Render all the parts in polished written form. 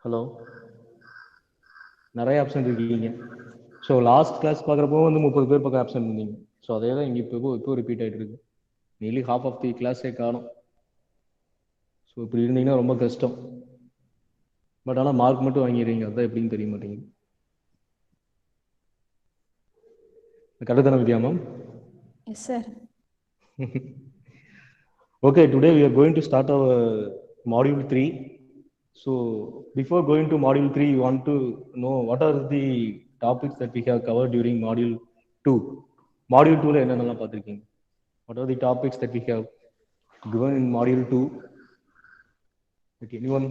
Hello, நிறைய option இருக்கீங்க. So last class பார்க்குறப்போ வந்து 30 பேர் பக்கம் ஆப்ஷன் இருந்தீங்க. ஸோ அதே தான் இங்கே இப்போ ரிப்பீட் ஆகிட்டு இருக்கு. நியர்லி ஹாஃப் ஆஃப் தி கிளாஸே காணும். ஸோ இப்படி இருந்தீங்கன்னா ரொம்ப கஷ்டம். பட் ஆனால் மார்க் மட்டும் வாங்கிடுறீங்க, அதுதான் எப்படின்னு தெரிய மாட்டேங்குது. கரெக்டு தானே வித்யா ma'am? Yes, sir. Okay, today we are going to start our module 3. So before going to module 3, you want to know what are the topics that we have covered during module 2. Module 2 la என்னென்னலாம் பார்த்திருக்கீங்க? What are the topics that we have given in module 2? Okay, anyone?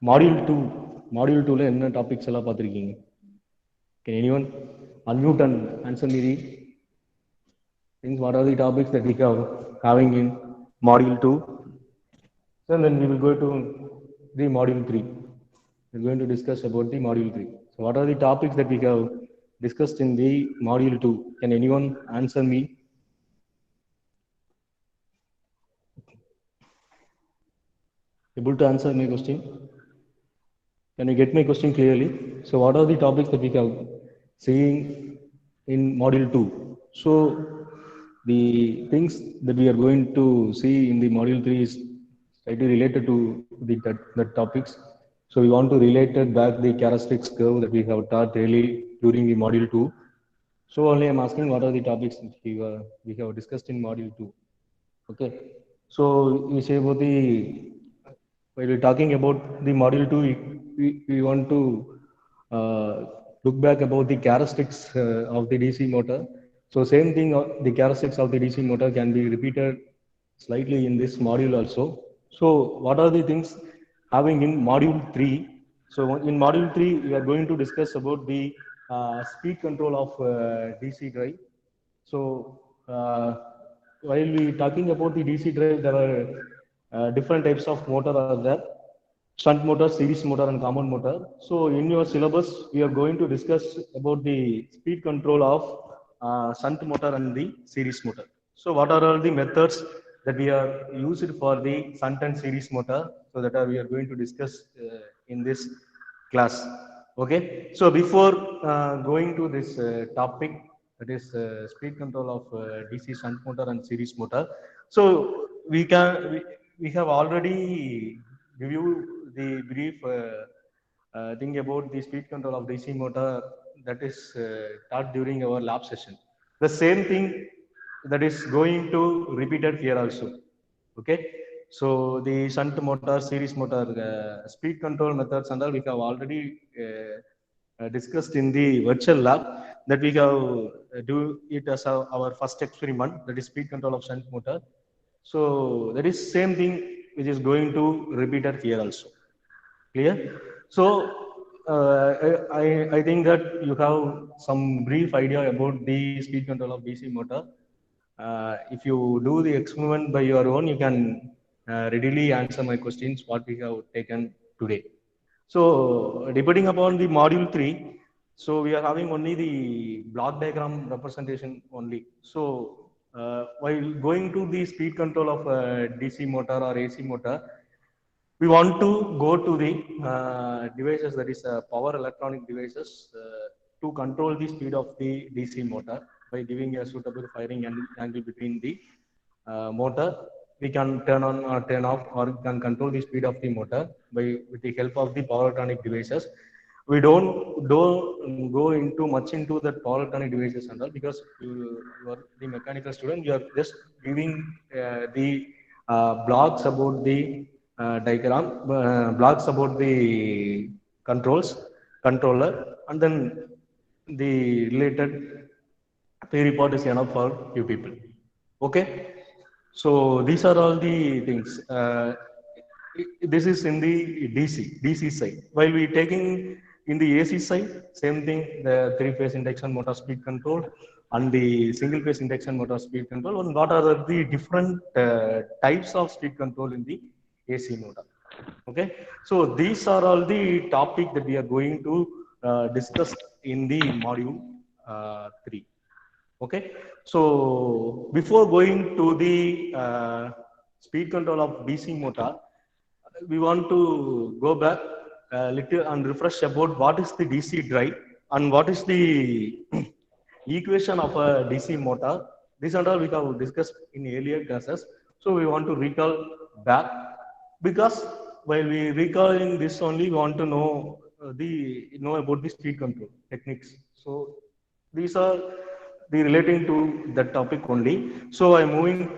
Module 2 la என்ன topics எல்லாம் பார்த்திருக்கீங்க? Can anyone unmute and answer me? Things, what are the topics that we have having in module 2? So then we will go to the module 3. We're going to discuss about the module 3. So what are the topics that we have discussed in the module 2? Can anyone answer me? Able to answer my question? Can you get my question clearly? So what are the topics that we have seeing in module 2? So the things that we are going to see in the module 3 is slightly related to the topics. So we want to relate it back the characteristics curve that we have taught early during the module 2. So only I'm asking what are the topics that we have discussed in module 2. Okay. So we say about the, while we're talking about the module 2, we want to uh, look back about the characteristics of the DC motor. So same thing, the characteristics of the DC motor can be repeated slightly in this module also. So what are the things having in module 3? So in module 3, we are going to discuss about the speed control of DC drive. So while we talking about the DC drive, there are different types of motor are there. Shunt motor, series motor, and common motor. So in your syllabus, we are going to discuss about the speed control of shunt motor and the series motor. So what are all the methods that we are used for the shunt and series motor? So that we are going to discuss in this class. Okay. So before going to this topic, that is speed control of DC shunt motor and series motor. So we have already give you the brief thing about the speed control of DC motor that is taught during our lab session. The same thing that is going to repeated here also. Okay. So the shunt motor, series motor, speed control methods and all we have already discussed in the virtual lab, that we have do it as our first experiment, that is speed control of shunt motor. So that is same thing which is going to repeat it here also. Clear? So I think that you have some brief idea about the speed control of DC motor. If you do the experiment by your own, you can readily answer my questions what we have taken today. So depending upon the module 3, so we are having only the block diagram representation only. So while going to the speed control of DC motor or AC motor, we want to go to the devices, that is power electronic devices, to control the speed of the DC motor by giving a suitable firing angle between the motor. We can turn on or turn off, or can control the speed of the motor with the help of the power electronic devices. We don't go into much into that power electronic devices and all, because you are the mechanical student. You are just giving the blocks about the diagram, blocks about the controller, and then the related theory part is enough for you people. Okay. So these are all the things. This is in the DC side. While we taking in the AC side, same thing, the three-phase induction motor speed control and the single-phase induction motor speed control. And what are the different types of speed control in the AC motor? Okay. So these are all the topic that we are going to discuss in the module 3. Okay. So before going to the speed control of DC motor, we want to go back a little and refresh about what is the DC drive and what is the equation of a DC motor. This and all we have discussed in earlier classes. So we want to recall back because while we recalling this only, we want to know know about the speed control techniques. So these are the relating to that topic only. So I'm moving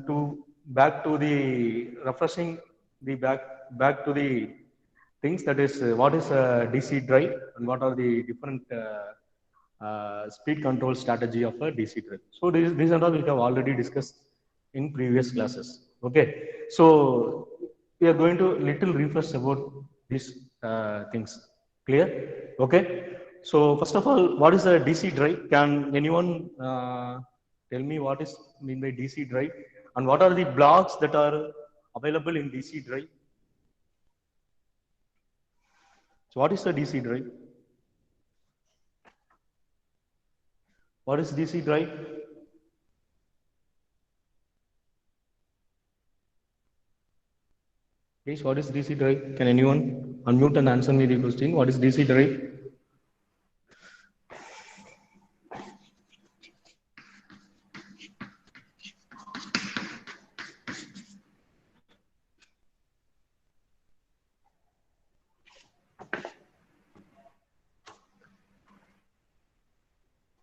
to back to the refreshing the back to the things that is what is a DC drive and what are the different speed control strategy of a DC drive. So these are all we have already discussed in previous classes. Okay, so we are going to little refresh about these things. Clear? Okay. So first of all, what is a DC drive? Can anyone tell me what is mean by DC drive and what are the blocks that are available in DC drive? So what is a DC drive? What is DC drive? Yes, what is DC drive? Can anyone unmute and answer me the question? What is DC drive?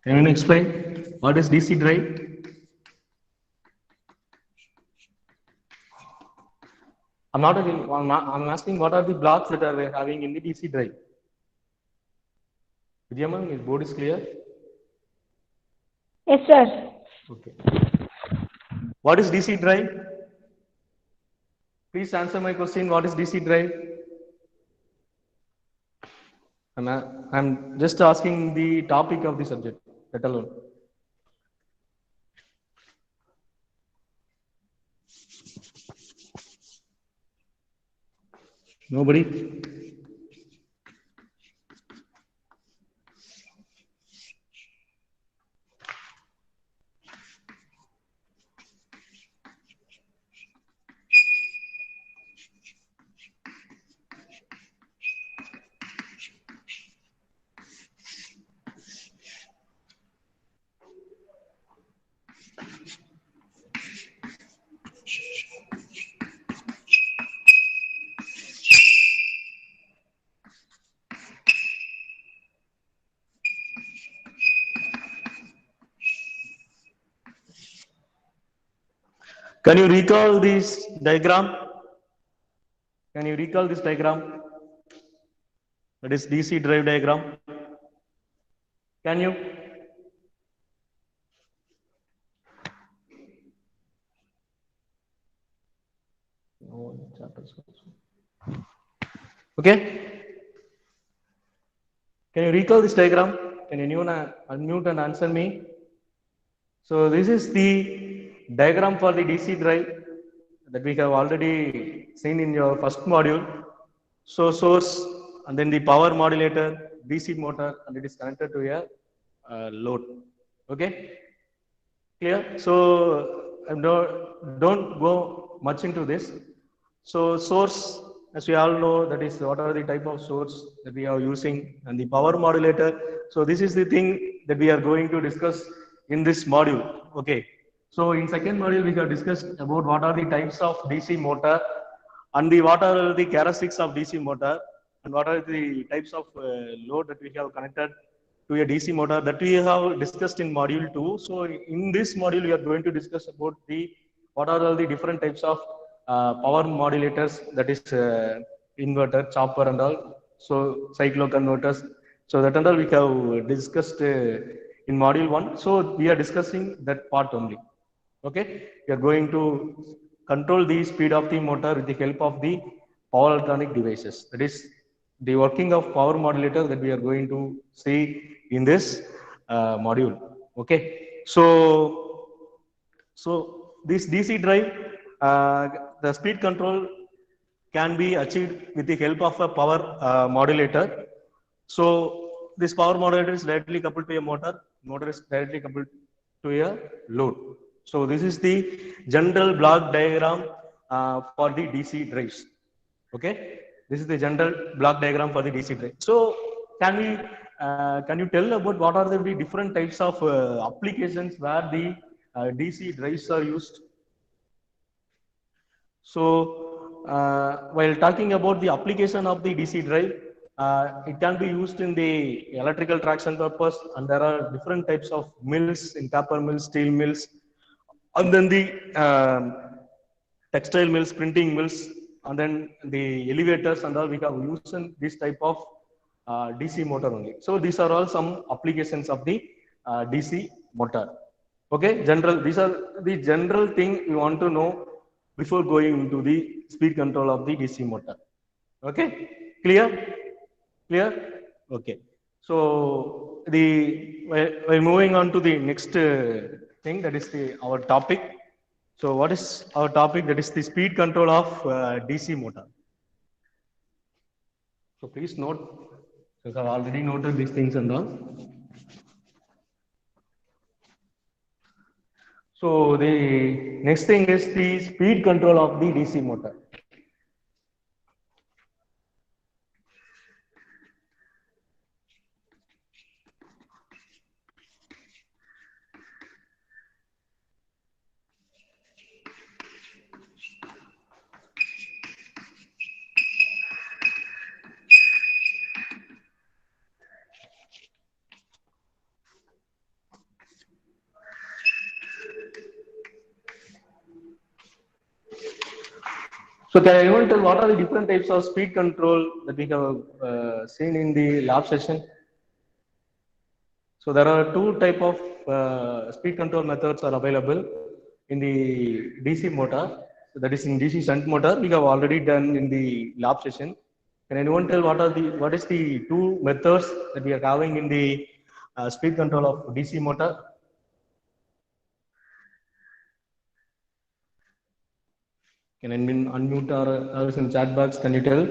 Can you explain what is DC drive? I'm asking what are the blocks that are having in the DC drive? Vidyaman, your board is clear? Yes, sir. Okay. What is DC drive? Please answer my question. What is DC drive? I'm just asking the topic of the subject, that alone. Nobody? Can you recall this diagram? Can you recall this diagram? That is DC drive diagram. Can you? Okay. Can you recall this diagram? Can anyone unmute and answer me? So this is the diagram for the DC drive that we have already seen in your first module. So source and then the power modulator, DC motor, and it is connected to a load. Okay, clear? So don't go much into this. So source, as we all know, that is what are the type of source that we are using, and the power modulator. So this is the thing that we are going to discuss in this module. Okay. So in second module, we have discussed about what are the types of DC motor and what are the characteristics of DC motor and what are the types of load that we have connected to a DC motor that we have discussed in module 2. So in this module, we are going to discuss about what are all the different types of power modulators, that is inverter, chopper and all. So cycloconverters. So that and all we have discussed in module 1. So we are discussing that part only. Okay, we are going to control the speed of the motor with the help of the power electronic devices. That is the working of power modulator that we are going to see in this module. Okay, so this DC drive, the speed control can be achieved with the help of a power modulator. So this power modulator is directly coupled to a motor. Motor is directly coupled to a load. So this is the general block diagram for the DC drives. Okay, this is the general block diagram for the DC drive. So can you tell about what are the different types of applications where the DC drives are used? So while talking about the application of the DC drive, it can be used in the electrical traction purpose, and there are different types of mills in paper mills, steel mills, and then the textile mills, printing mills, and then the elevators and all. We have used in this type of DC motor only. So these are all some applications of the DC motor. Okay, general. These are the general thing you want to know before going into the speed control of the DC motor. Okay, clear? Clear? Okay. So we're moving on to the next thing, that is our topic. So what is our topic? That is the speed control of DC motor. So please note, because I've already noted these things and all. So the next thing is the speed control of the DC motor. So can anyone tell what are the different types of speed control that we have seen in the lab session? So there are two type of speed control methods are available in the DC motor. So that is in DC shunt motor. We have already done in the lab session. Can anyone tell what is the two methods that we are having in the speed control of DC motor? Can anyone unmute ours in chat box? Can you tell?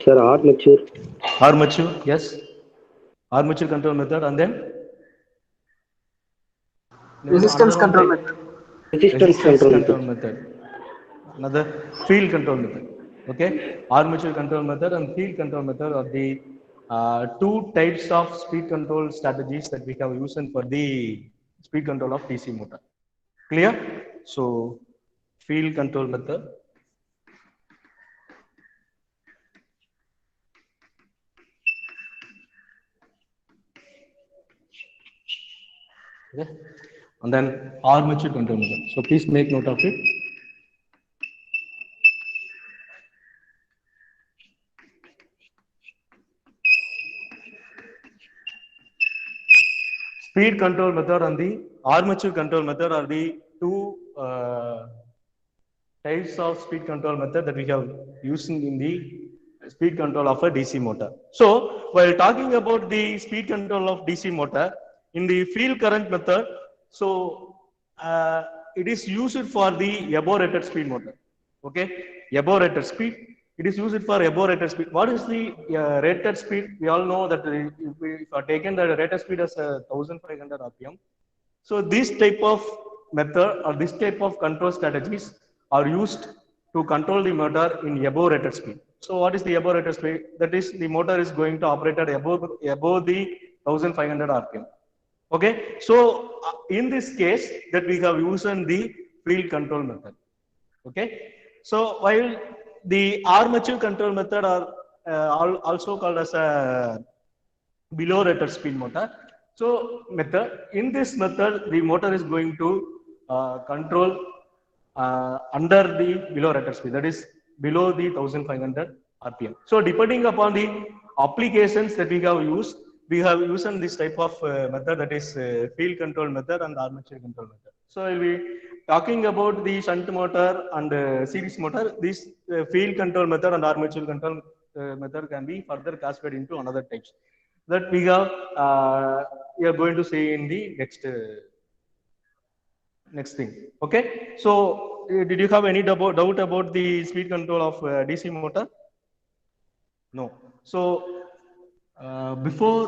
Sir, armature. Armature, yes. Armature control method, and then resistance control method. Resistance control method. Another field control method. Okay, armature control method and field control method are the two types of speed control strategies that we have used for the speed control of DC motor. Clear? So field control method. Okay. And then armature control method. So please make note of it. Speed control method and the armature control method are the two types of speed control method that we have used in the speed control of a DC motor. So while talking about the speed control of DC motor, in the field current method, so it is used for the above rated speed motor. Okay, above rated speed. It is used for above rated speed. What is the rated speed? We all know that if we are taken the rated speed as 1500 RPM. So this type of method or this type of control strategies are used to control the motor in above rated speed. So what is the above rated speed? That is the motor is going to operate at above the 1500 RPM. Okay, so in this case that we have used the field control method. Okay, so while the armature control method are also called as a below rated speed motor. So in this method, the motor is going to control under the below rated speed, that is below the 1500 RPM. So depending upon the applications that we have used this type of method, that is field control method and armature control method. So we'll be talking about the shunt motor and series motor. This field control method and armature control method can be further classified into another types that we are going to see in the next thing. Okay, so did you have any doubt about the speed control of DC motor? No. So before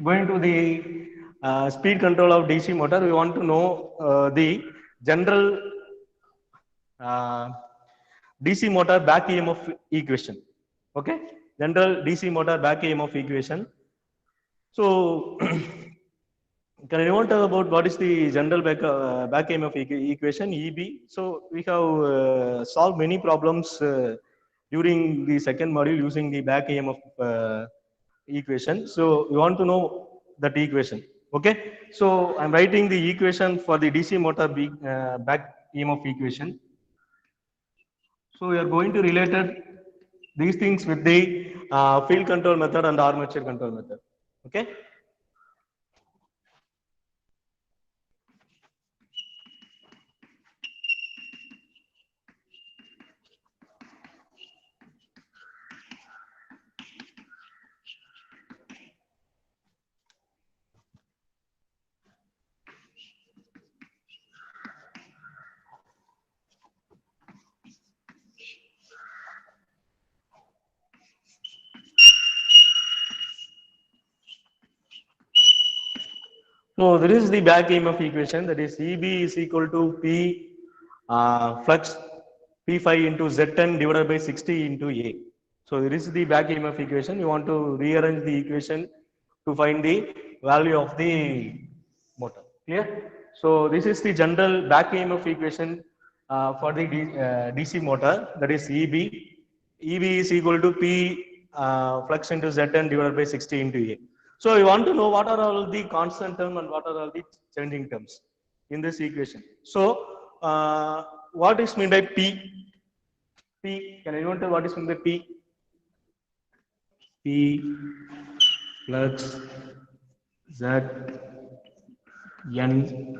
going to the speed control of DC motor, we want to know the general DC motor back EMF equation. Okay, general DC motor back EMF equation. So, can anyone tell about what is the general back EMF equation EB? So we have solved many problems during the second module using the back EMF equation. So we want to know that equation. Okay. So I'm writing the equation for the DC motor back EMF equation. So we are going to relate these things with the field control method and armature control method. Okay. So there is the back EMF equation, that is EB is equal to P flux P5 into Z10 divided by 60 into A. So there is the back EMF equation. You want to rearrange the equation to find the value of the motor. Clear? So this is the general back EMF equation for the DC motor, that is EB. EB is equal to P flux into Zn divided by 60 into A. So you want to know what are all the constant term and what are all the changing terms in this equation. So what is meant by P? P, can anyone tell what is meant by P? P flux Z N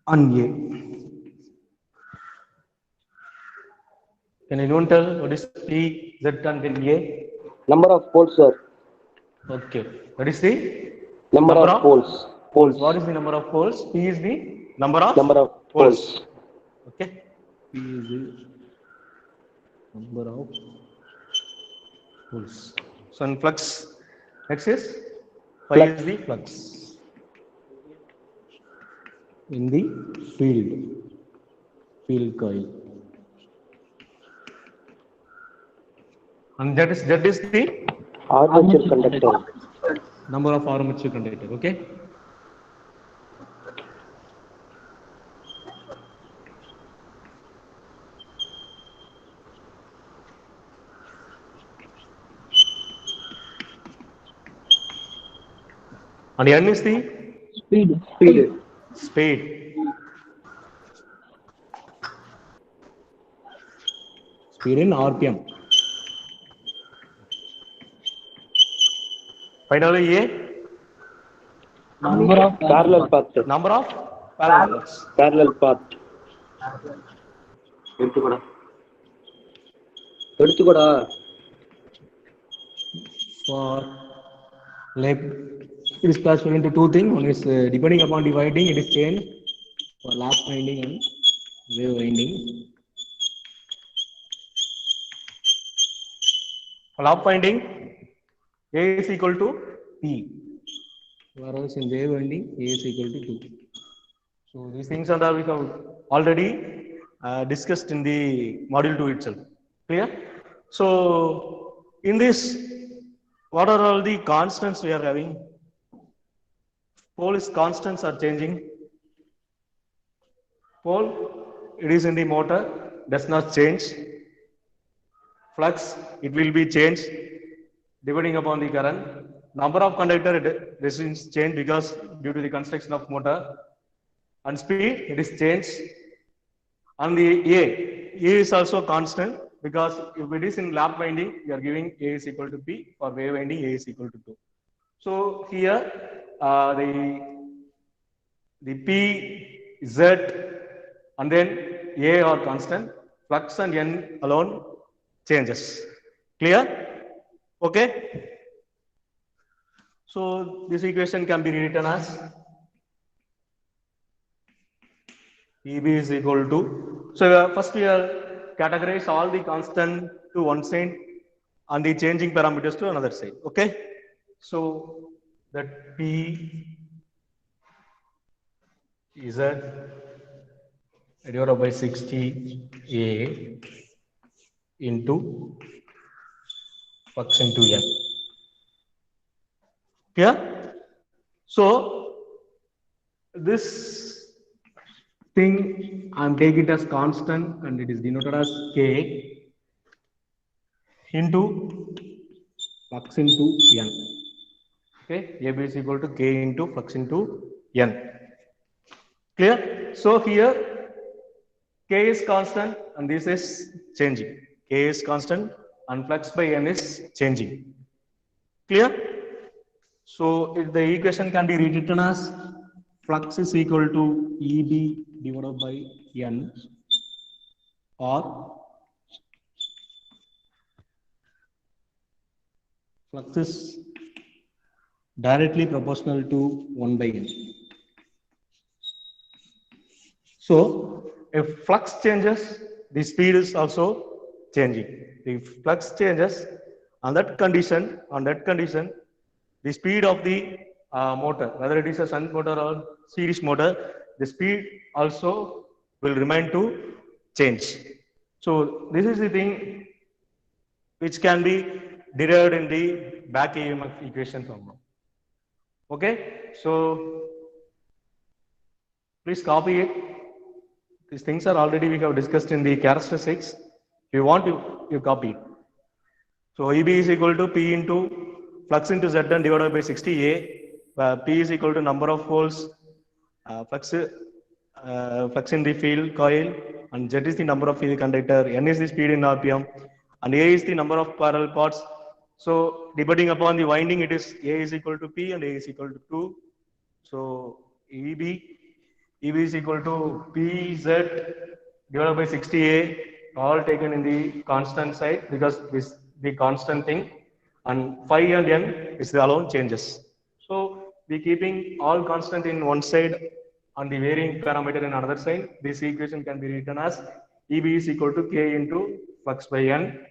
and A. Can anyone tell what is P, Z and then A? Number of poles, sir. Okay. What is the Number of poles. Poles. What is the number of poles? P is the number of poles. Okay. P is the number of poles. So in flux, X is phi is the flux in the field coil. And that is the armature conductor. Number of armature conductor. Okay. And N is the Speed. speed. Speed in RPM. Finally, A. Number of Parallel path. Number of parallel paths. Parallel path. எடுத்துக்கோடா For like it is classified into two things. One is depending upon the winding, it is changed for lap winding and wave winding. For lap winding, A is equal to P, whereas in wave winding, A is equal to 2. So these things are we have already discussed in the module 2 itself. Clear? So in this, what are all the constants we are having? Pole is constants are changing. Pole, it is in the motor, does not change. Flux, it will be changed depending upon the current. Number of conductor, it doesn't change because due to the construction of motor. And speed, it is changed. And the A is also constant because if it is in lap winding, you are giving A is equal to P. For wave winding, A is equal to 2. So here, the P, Z, and then A are constant. Flux and N alone changes. Clear? Okay. So this equation can be written as EB is equal to. So first we are categorize all the constant to one side and the changing parameters to another side. Okay. So that P Z divided by 60A into flux into N. Clear? So this thing I'm taking it as constant and it is denoted as K into flux into N. Okay, AB is equal to K into flux into N. Clear? So here K is constant and this is changing. K is constant and flux by N is changing. Clear? So if the equation can be rewritten as flux is equal to EB divided by N, or flux is directly proportional to 1 by N. So if flux changes, the speed is also changing. If flux changes, on that condition, the speed of the motor, whether it is a shunt motor or series motor, the speed also will remain to change. So this is the thing which can be derived in the back EMF equation formula. Okay, so please copy it. These things are already we have discussed in the characteristics. If you want, you copy it. So EB is equal to P into flux into Zn divided by 60A, where P is equal to number of holes, flux in the field coil, and Z is the number of field conductor, N is the speed in RPM, and A is the number of parallel parts. So depending upon the winding, it is A is equal to P and A is equal to 2. So EB is equal to PZ divided by 60A, all taken in the constant side because this the constant thing, and phi and N is the alone changes. So we keeping all constant in one side and the varying parameter in another side. This equation can be written as EB is equal to K into flux by N,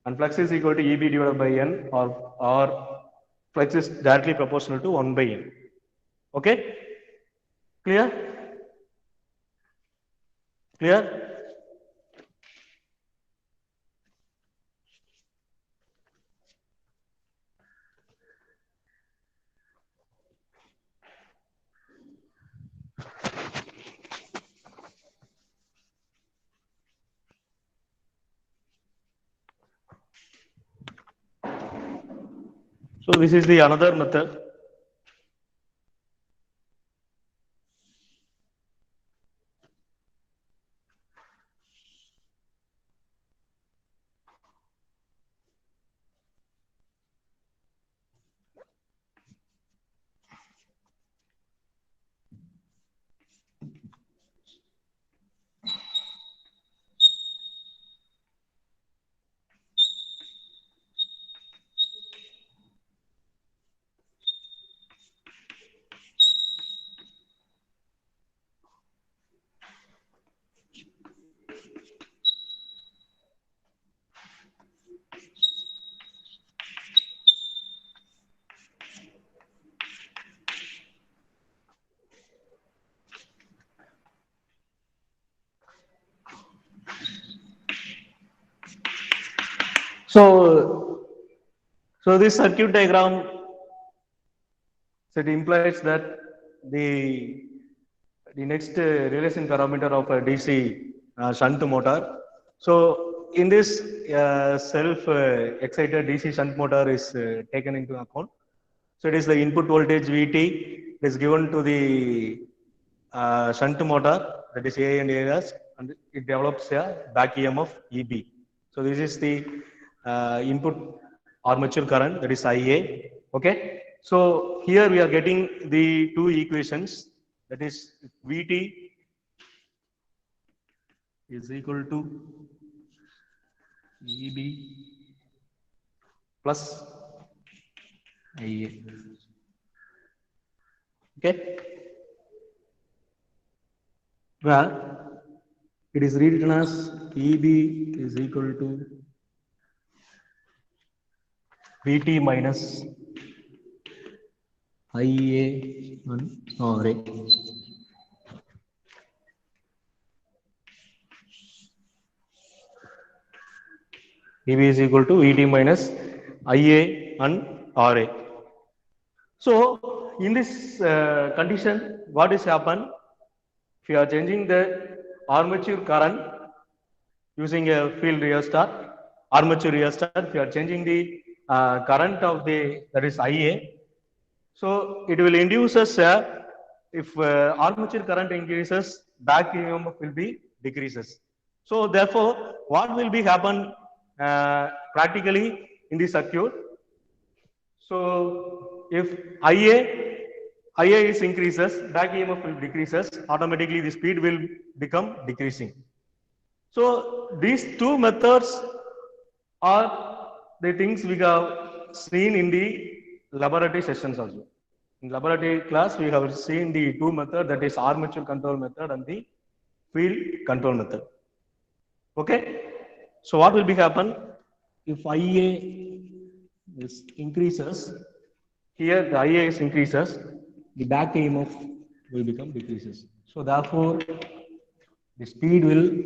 and flux is equal to EB divided by N, or flux is directly proportional to 1 by N. Okay? Clear? Clear? So this is the another method. So this circuit diagram, so it implies that the next relation parameter of a DC shunt motor. So in this self excited DC shunt motor is taken into account. So it is the input voltage VT is given to the shunt motor, that is A and AS, and it develops a back EMF EB. So this is the input armature current, that is IA. Okay. So here we are getting the two equations, that is VT is equal to EB plus IA. Okay. Where it is written as EB is equal to VT minus IA and RA. EB is equal to VT minus IA and RA. So in this condition, what is happen? If you are changing the armature current using a field rheostat, armature rheostat, if you are changing the current of the, that is IA, so it will induce us, if armature current increases, back EMF will be decreases. So therefore, what will be happen practically in the circuit? So if IA is increases, back EMF will decreases, automatically the speed will become decreasing. So these two methods are the things we have seen in the laboratory sessions also. In laboratory class, we have seen the two methods, that is armature control method and the field control method. Okay. So what will be happen if IA is increases? Here the IA is increases, the back EMF will become decreases. So therefore, the speed will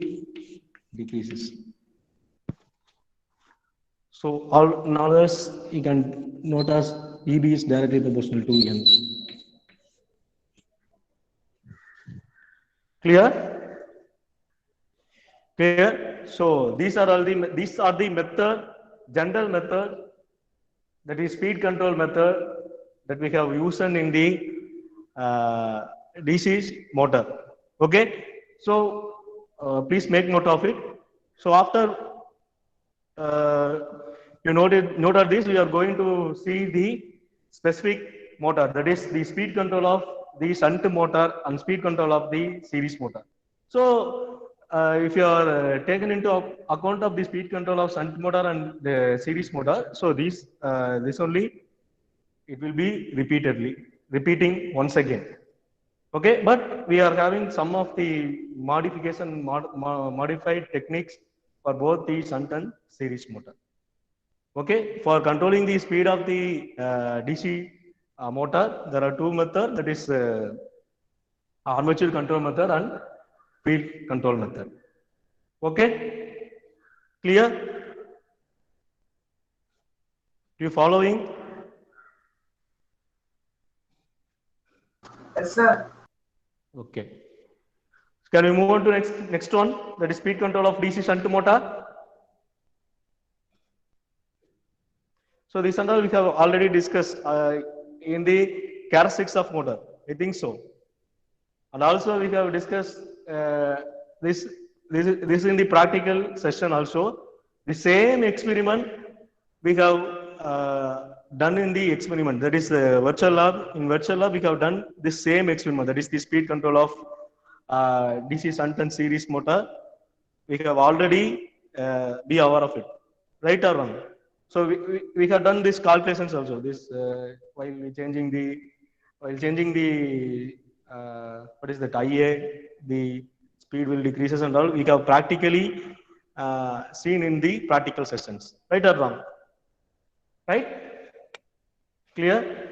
decreases. So all nowadays you can notice EB is directly proportional to N. Clear? Clear? So these are the method, general method, that is speed control method that we have used in the DC motor. Okay? So please make note of it. So after you noted this, we are going to see the specific motor, that is the speed control of the shunt motor and speed control of the series motor. So if you are taken into account of the speed control of shunt motor and the series motor, so this only it will be repeating once again. Okay, but we are having some of the modified techniques for both the shunt and series motor. Okay, for controlling the speed of the DC motor, there are two methods, that is armature control method and field control method. Okay, clear? Do you following? Yes, sir. Okay. Can we move on to next one, that is speed control of DC shunt motor? So this and all we have already discussed in the characteristics of motor. I think so. And also we have discussed this in the practical session also. The same experiment we have done in the experiment, that is virtual lab. In virtual lab we have done the same experiment, that is the speed control of DC shunt and series motor. We have already be aware of it, right or wrong? So we have done these calculations also. This while changing the what is that IA, the speed will decreases and all. We have practically seen in the practical sessions, right or wrong? Right? Clear?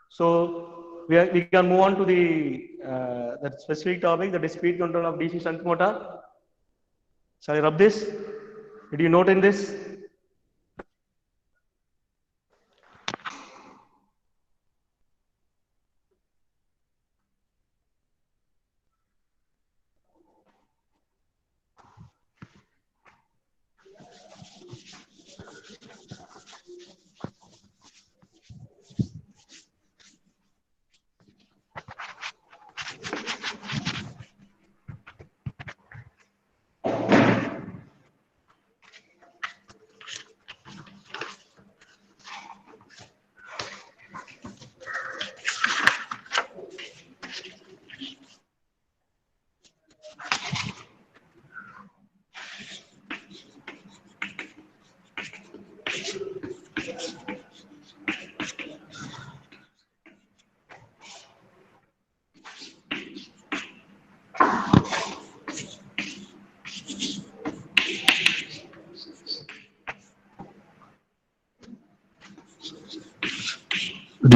So we can move on to the that specific topic, that is speed control of DC shunt motor. Shall I rub this? Did you note in this?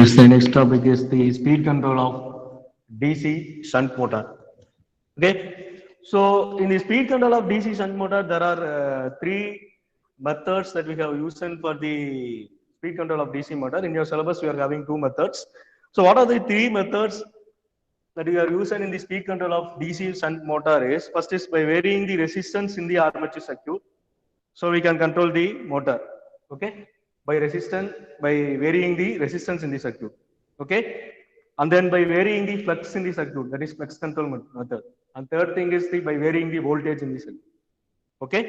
This the next topic is the speed control of DC shunt motor. Okay, so in the speed control of DC shunt motor, there are three methods that we have used for the speed control of DC motor. In your syllabus, we are having two methods. So what are the three methods that we are using in the speed control of DC shunt motor? Is first is by varying the resistance in the armature circuit, so we can control the motor. Okay, by varying the resistance in the circuit. Okay, and then by varying the flux in the circuit, that is flux control method. And third thing is by varying the voltage in the circuit. Okay,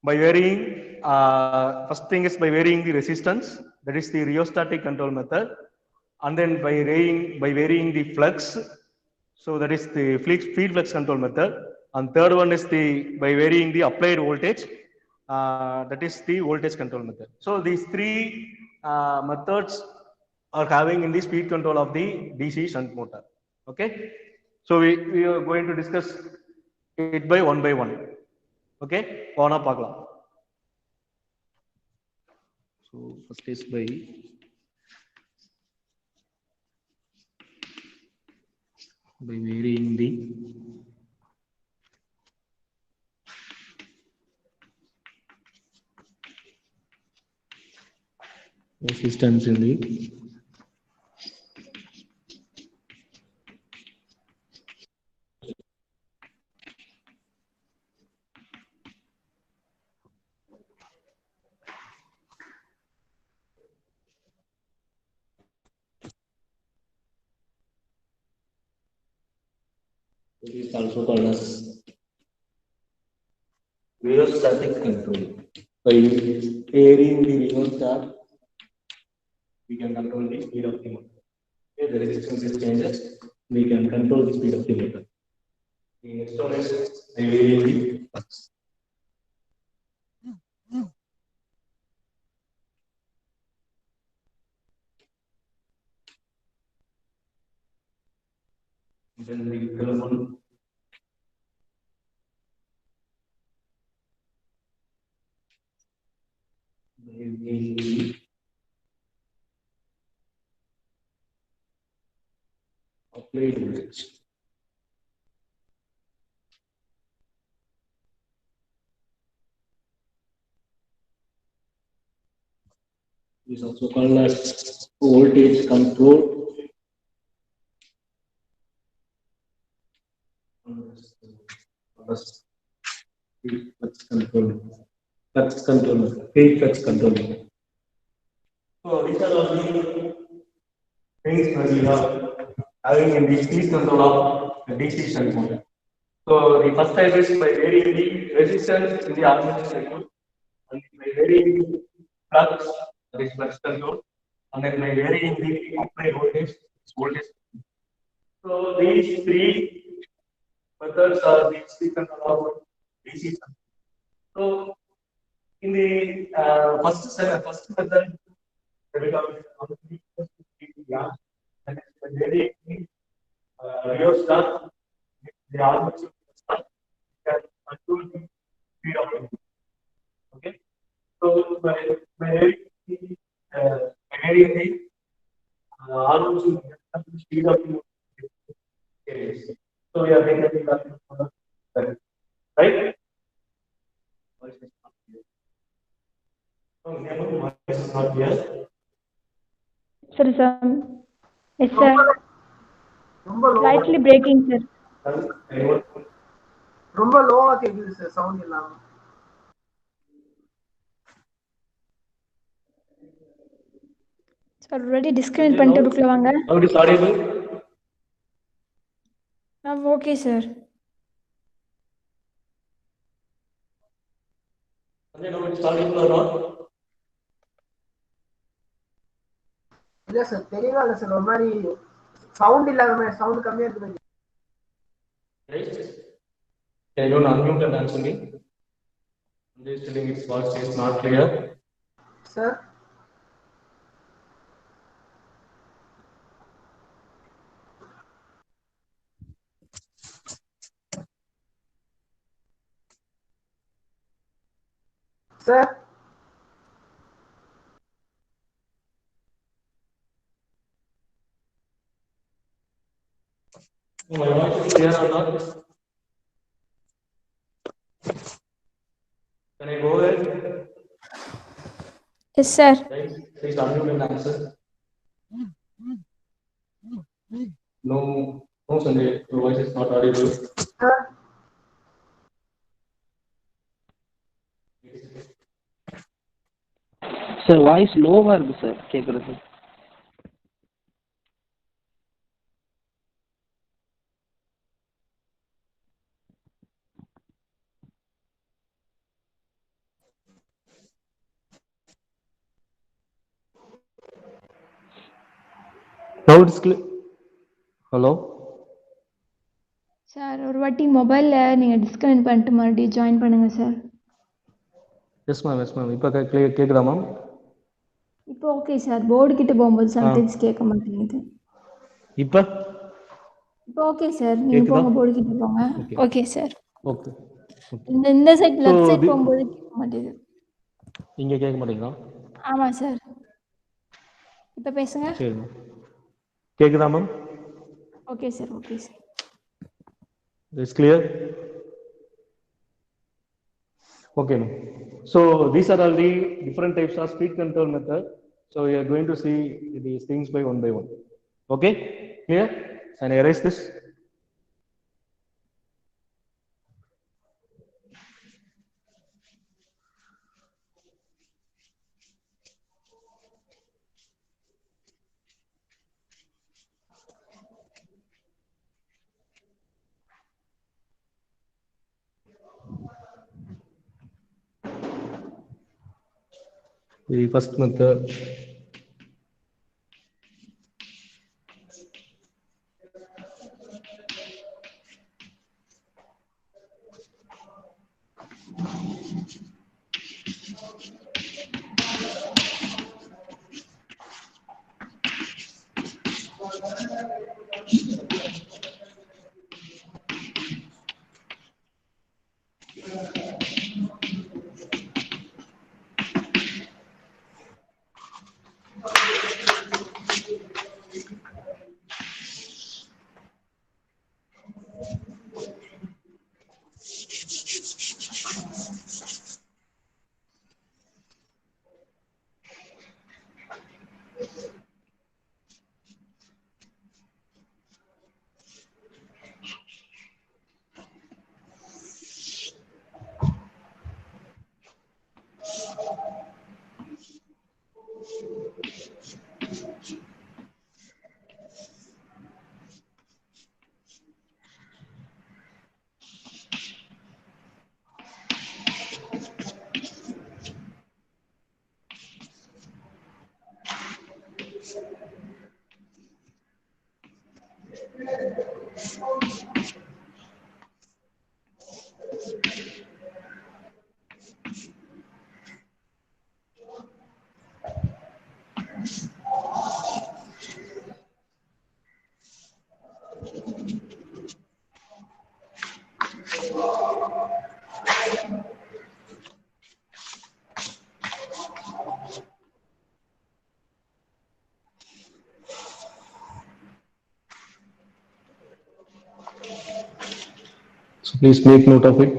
by varying, first thing is by varying the resistance, that is the rheostatic control method, and then by varying the flux, so that is the field flux control method, and third one is by varying the applied voltage, that is the voltage control method. So these three methods are having in the speed control of the DC shunt motor. Okay, so we are going to discuss it by one. Okay, போனா பார்க்கலாம். So first is by varying the resistance in the it is also called as rheostatic control. By varying the rheostat, we can control the speed of the motor. If the resistance is changes, we can control the speed of the motor. The next one is by varying the flux. Then the third one by varying the applied voltage. It is also called as voltage control. Flux control. Field flux control. So these are all the things that we are having in the speed control of the DC shunt motor. So the first type is by varying the resistance in the armature circuit, and by varying the flux, that is flux control, and then by varying the applied voltage, voltage. So these three methods are the speed control of DC shunt. So in the first method, we have and varying the rheostat, the armature can control the speed of the motor. Okay, so by varying the armature speed of the motor. So we are making the right. Sir, yes, sir. Slightly breaking, sir. ரொம்ப லோவா கேக்குது sir sound இல்லாம. Sir, already disconnect பண்ணிட்டு புக்ல வாங்க. How it is audible? Okay, sir. Now it is audible or not? இல்ல sir தெரியவே இல்ல சார் ஒரு மாதிரி சவுண்ட் இல்லாம சவுண்ட் கம்மியா இருக்கு. Right? Can you unmute and answer me? I'm just telling its voice is not clear. Sir. Sir. My voice is clear or not? Can I go ahead? Yes, sir. Guys, please unmute and answer. No, no, Sanjay, your voice is not audible. Sir, sir voice லோவா இருக்கு sir கேட்குறது. Now it's clear. Hello? Sir ஒரு வாட்டி மொபைலில் நீங்கள் disconnect பண்ணிட்டு மறுபடியும் join பண்ணுங்கள் sir. Yes, ma'am, yes, ma'am. இப்போ கேட்குதா மேம்? இப்போ ஓகே சார். போர்டு கிட்ட போகும்போது சம்டைம்ஸ் கேட்க மாட்டேங்குது. இப்போ இப்போ ஓகே சார். நீங்கள் கேக்குதா? போங்க, போர்டு கிட்ட போங்க. Okay. Okay sir. ஓகே. இந்த சைட் So, லெஃப்ட் சைட் போகும்போது கேட்க மாட்டேங்குது. இங்கே கேட்க மாட்டீங்களா? ஆமாம் சார். இப்போ பேசுங்க. சரி மேம். கேட்குதா ma'am? Okay sir, okay sir. It's clear? Okay, ma'am. So these are all the different types of speed control method. So we are going to see these things by one. Okay, clear? And I erase this. The first method. So please make note of it.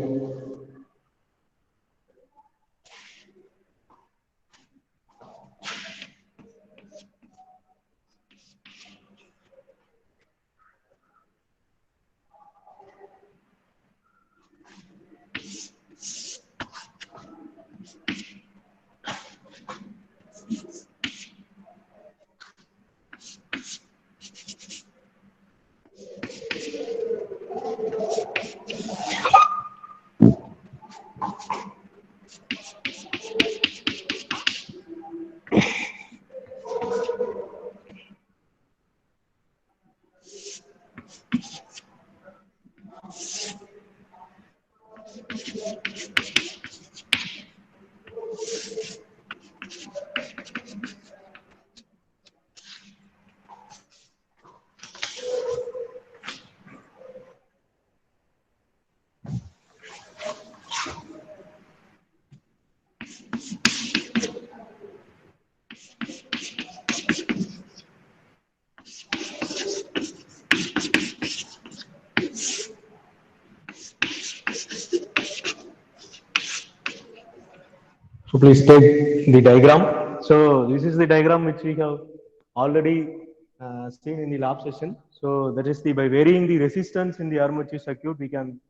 So please take the diagram. So this is the diagram which we have already seen in the lab session. So that is the by varying the resistance in the armature circuit, we can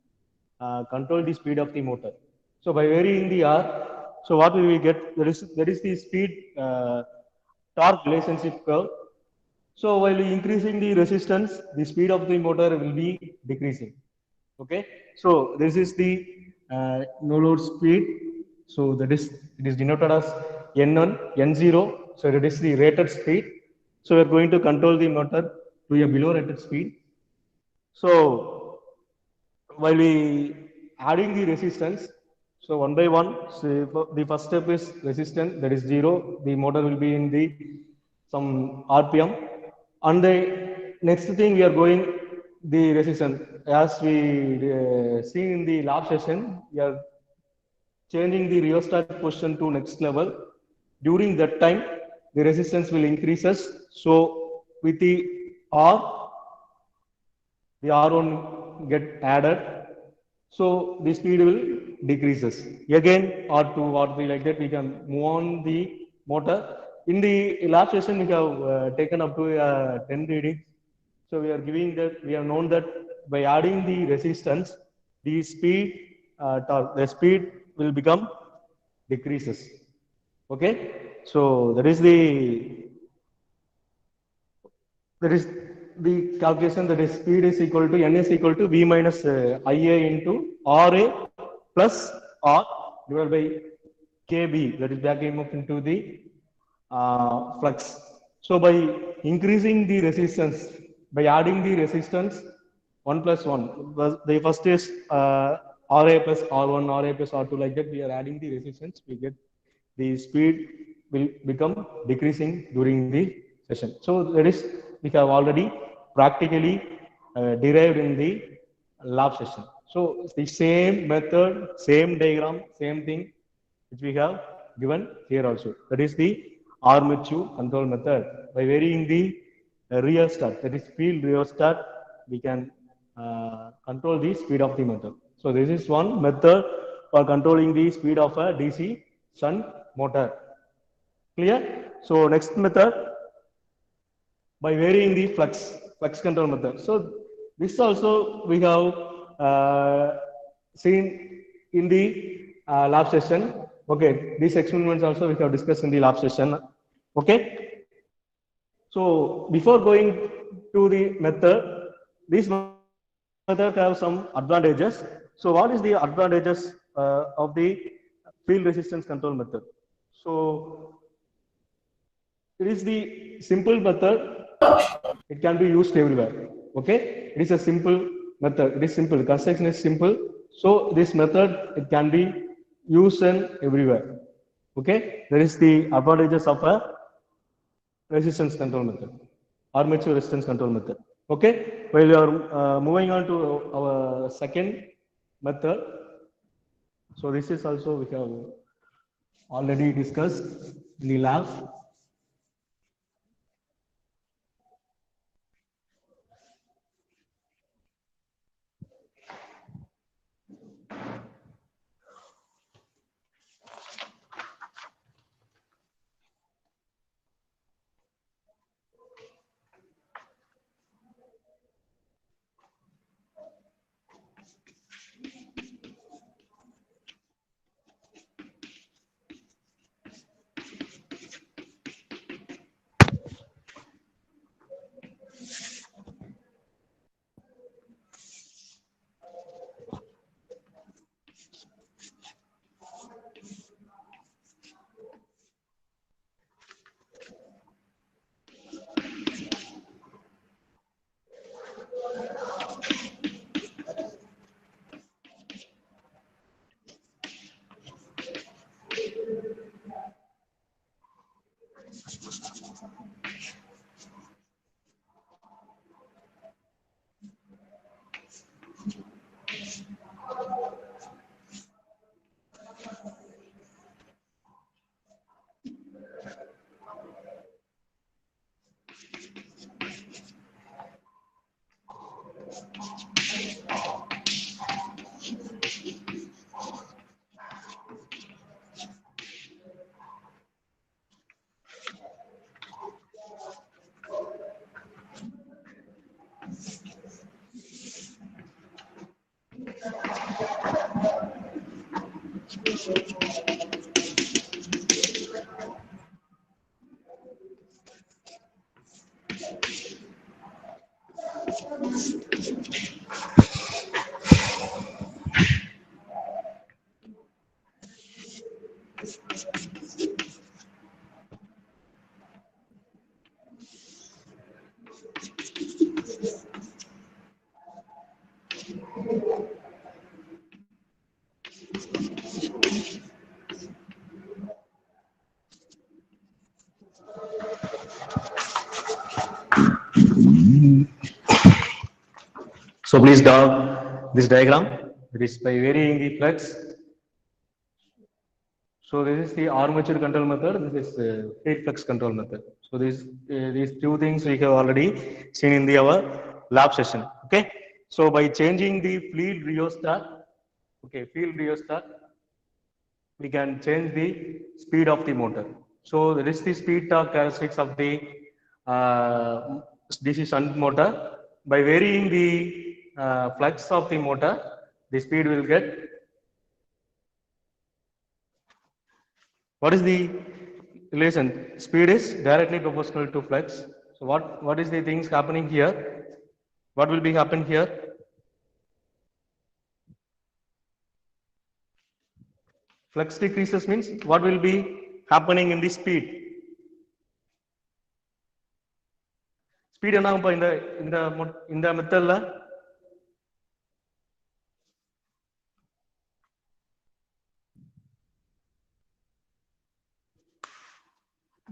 control the speed of the motor. So by varying the R, so what we will get, that is the speed torque relationship curve. So while increasing the resistance, the speed of the motor will be decreasing. Okay. So this is the no load speed. So that is, it is denoted as N1, N0. So that is the rated speed. So we are going to control the motor to a below rated speed. So while we adding the resistance, so one by one, so the first step is resistance, that is 0. The motor will be in the some RPM. And the next thing we are going the resistance. As we seen in the lab session, we are changing the rheostat position to next level. During that time, the resistance will increases. So with the R, the R1 get added. So the speed will decreases. Again, R2, R3 like that, we can move on the motor. In the lab session, we have taken up to 10 readings. So we are giving that, we have known that by adding the resistance, the speed, the speed will become decreases. Okay. So that is the calculation, that is speed is equal to N is equal to V minus IA into RA plus R divided by KB, that is back EMF into the flux. So by increasing the resistance, by adding the resistance 1 plus 1, the first is RA plus R1, RA plus R2 like that, we are adding the resistance, we get the speed will become decreasing during the session. So that is, we have already practically derived in the lab session. So the same method, same diagram, same thing which we have given here also. That is the armature control method. By varying the rheostat, that is field rheostat, we can control the speed of the motor. So this is one method for controlling the speed of a DC shunt motor. Clear? So next method, by varying the flux control method. So this also we have seen in the lab session. Okay, these experiments also we have discussed in the lab session. Okay. So before going to the method, this method have some advantages. So what is the advantages of the field resistance control method? So it is the simple method. It can be used everywhere. Okay, it is a simple method. It is simple. Construction is simple. So this method, it can be used in everywhere. Okay, there is the advantages of a resistance control method, armature resistance control method. Okay, while we are moving on to our second method. So this is also we have already discussed in the lab. So please draw this diagram. It is by varying the flux. So this is the armature control method. This is fluid flux control method. So these two things we have already seen in our lab session. Okay. So by changing the field rheostat, we can change the speed of the motor. So that is the speed torque characteristics of the DC shunt motor. By varying the flux of the motor, the speed will get. What is the relation? Speed is directly proportional to flux. So what is the things happening here? What will be happen here? Flux decreases means what will be happening in the speed? Speed என்ன இந்த மெத்தட்ல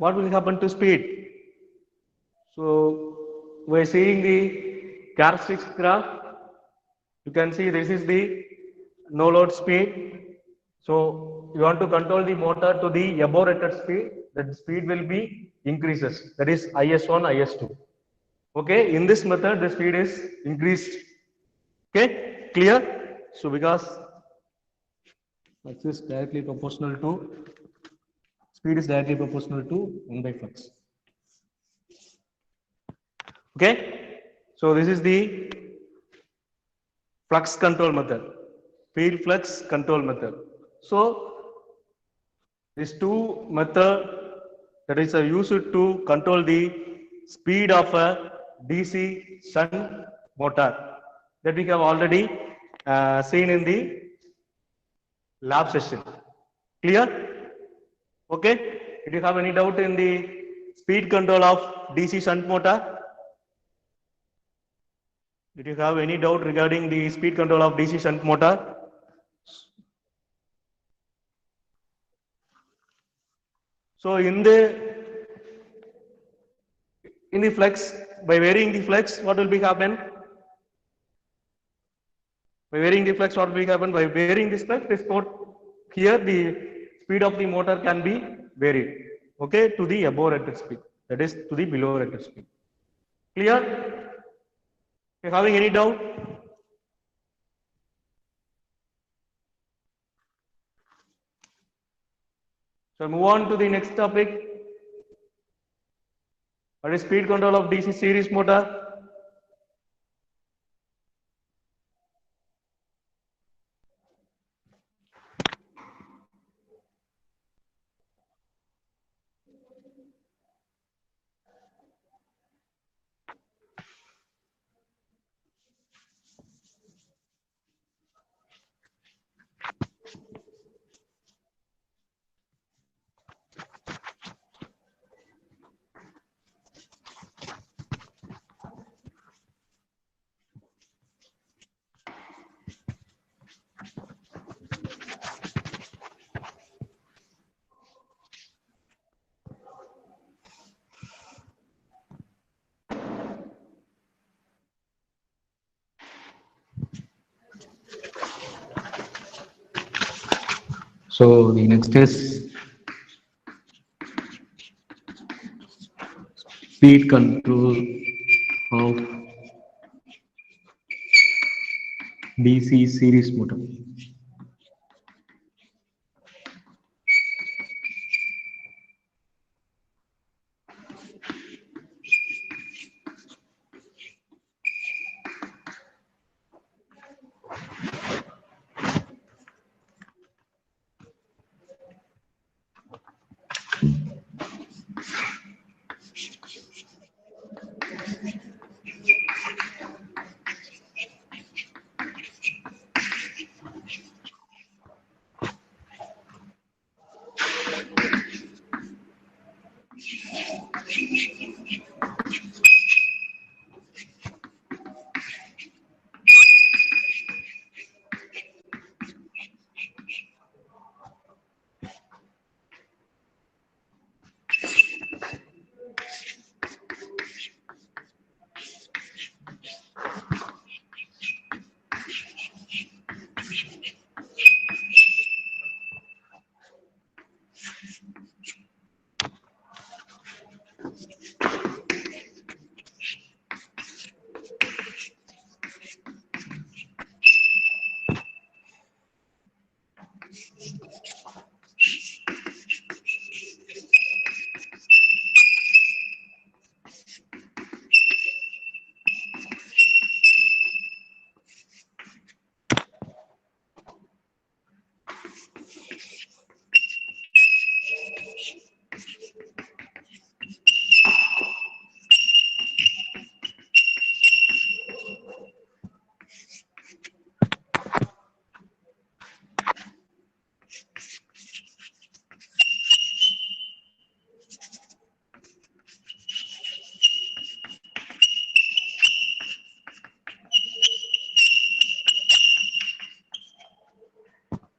what will happen to speed? So we're seeing the characteristics graph. You can see this is the no load speed. So you want to control the motor to the above rated speed. That speed will be increases. That is IS1, IS2. Okay, in this method the speed is increased. Okay, clear? So because flux is directly proportional to speed is directly proportional to 1 by flux. Okay, so this is the flux control method, field flux control method. So these two method that is used to control the speed of a DC shunt motor that we have already seen in the lab session. Clear? Okay. Did you have any doubt in the speed control of DC shunt motor? Did you have any doubt regarding the speed control of DC shunt motor? So in the flux, by varying the flux, what will be happen? By varying the flux, what will be happen? By varying this flux, this port here the speed of the motor can be varied. Okay, to the above rated speed. That is to the below rated speed. Clear? You having any doubt? So move on to the next topic. What is speed control of DC series motor? So the next is speed control of DC series motor.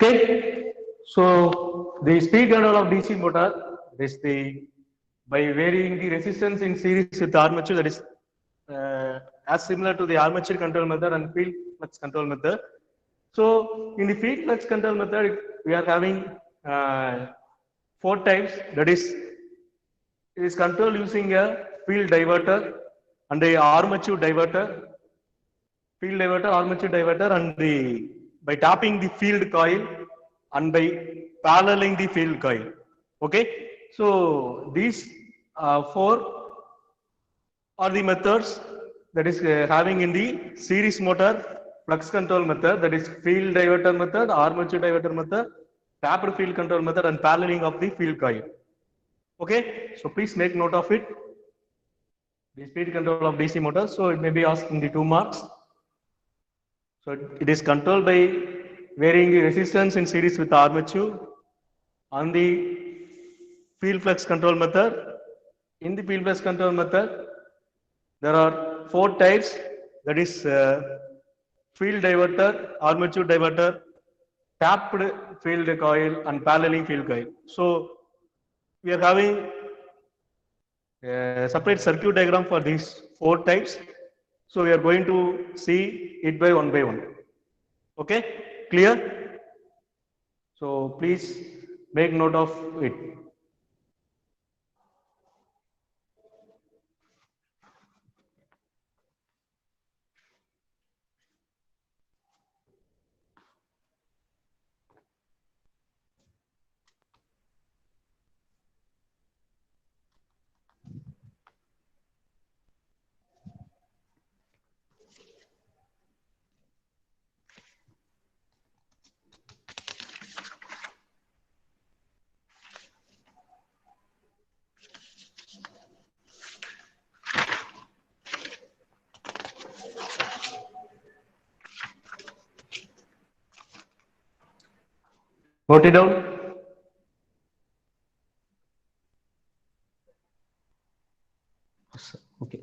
Okay, so the speed control of DC motor is the by varying the resistance in series with armature, that is as similar to the armature control method and field flux control method. So in the field flux control method, we are having four types. That is, it is controlled using a field diverter and a armature diverter, field diverter, armature diverter, and the by tapping the field coil and by paralleling the field coil. Okay, so these four are the methods that is having in the series motor flux control method, that is field diverter method, armature diverter method, tapped field control method, and paralleling of the field coil. Okay, so please make note of it. The speed control of DC motor, so it may be asked in the 2 marks. So it is controlled by varying the resistance in series with armature on the field flux control method. In the field flux control method, there are four types, that is field diverter, armature diverter, tapped field coil, and paralleling field coil. So we are having a separate circuit diagram for these four types. So we are going to see it by one. Okay, clear? So please make note of it. Note it down. Okay.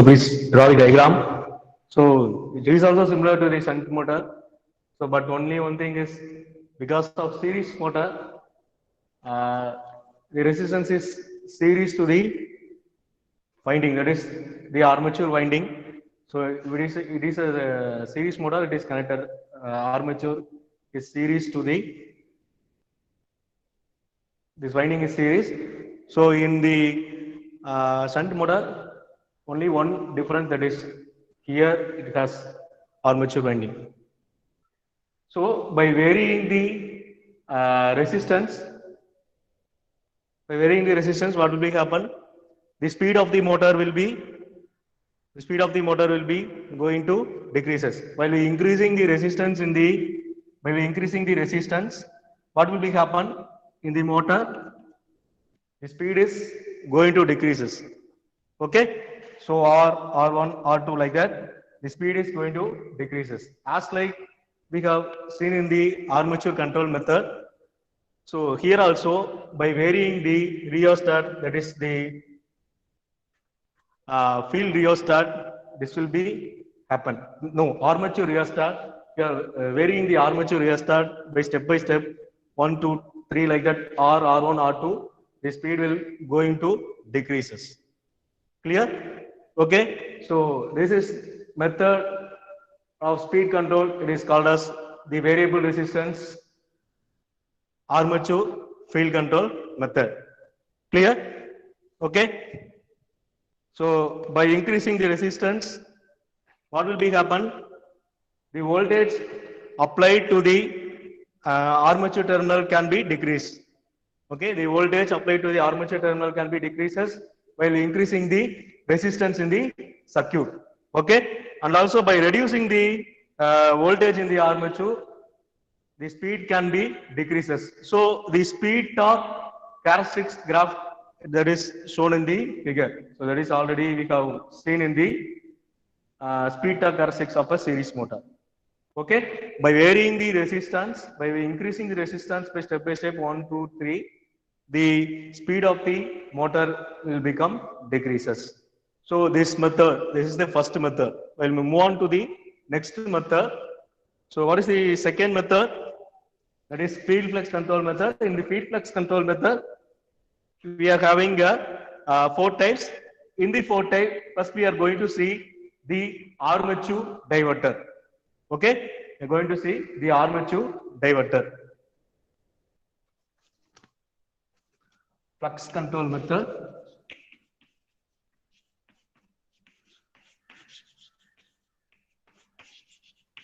So please draw the diagram. So it is also similar to the shunt motor. So but only one thing is, because of series motor, the resistance is series to the winding, that is the armature winding. So it is a series motor, it is connected, armature is series to the, this winding is series. So in the shunt motor, only one difference, that is here it has armature winding. So by varying the resistance, what will be happen? The speed of the motor will be going to decreases. While we increasing the resistance what will be happen in the motor? The speed is going to decreases. Okay, so R1, R2, like that, the speed is going to decreases, as like we have seen in the armature control method. So here also, by varying the rheostat, that is the field rheostat, this will be happen. No, armature rheostat, we are varying the armature rheostat by step, 1, 2, 3, like that, R1, R2, the speed will going to decreases. Clear? Okay. So this is method of speed control. It is called as the variable resistance armature field control method. Clear? Okay. So by increasing the resistance, what will be happen? The voltage applied to the armature terminal can be decreased. Okay, the voltage applied to the armature terminal can be decreases while increasing the resistance in the circuit. Okay, and also by reducing the voltage in the armature, the speed can be decreases. So the speed torque characteristics graph, that is shown in the figure. So that is already we have seen in the speed torque characteristics of a series motor. Okay, by varying the resistance, by increasing the resistance by step 1, 2, 3, the speed of the motor will become decreases. So this is the first method. We'll move on to the next method. So what is the second method? That is field flux control method. In the field flux control method, we are having 4 types. In the 4 types, first we are going to see the armature diverter. Okay, we are going to see the armature diverter. Flux control method.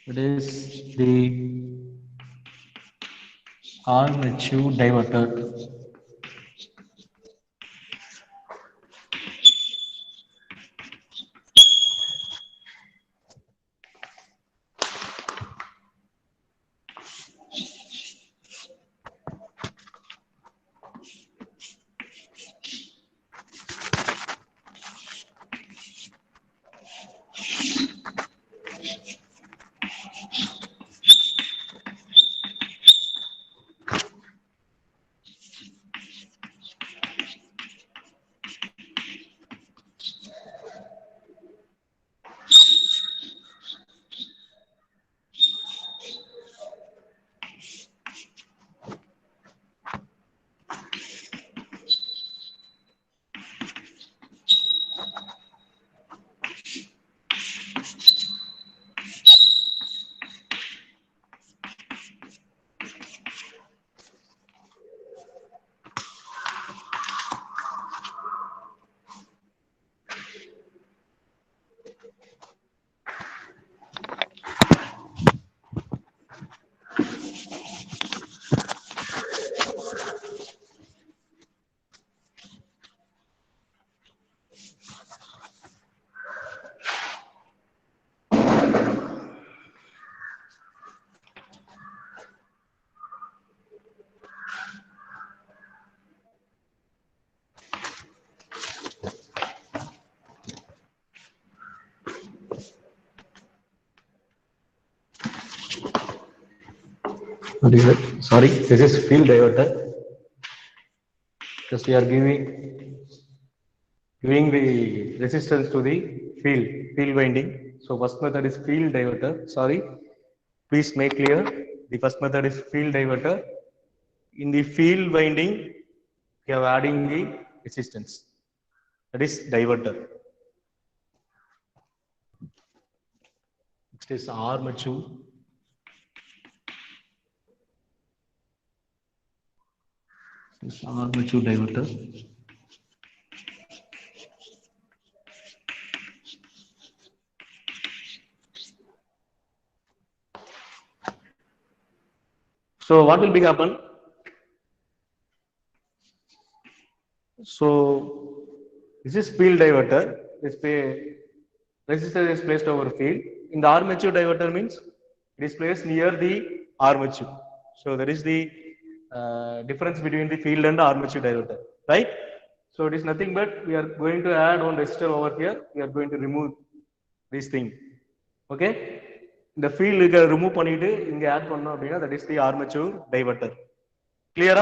It is the armature diverter. Sorry, this is field diverter. Just we are giving the resistance to the field winding. So first method is field diverter. Sorry, please make clear. The first method is field diverter. In the field winding, we are adding the resistance. That is diverter. Next is armature. This is armature diverter. So what will be happen? So this is field diverter. This resistor is placed over field. In the armature diverter means it is placed near the armature. So there is the difference between the field and the armature diverter, right? So it is nothing but we are going to add one resistor over here. We are going to remove this thing. Okay? The field you can remove பண்ணிட்டு இங்க add பண்ணோம் அப்படினா that is the armature diverter. Clear?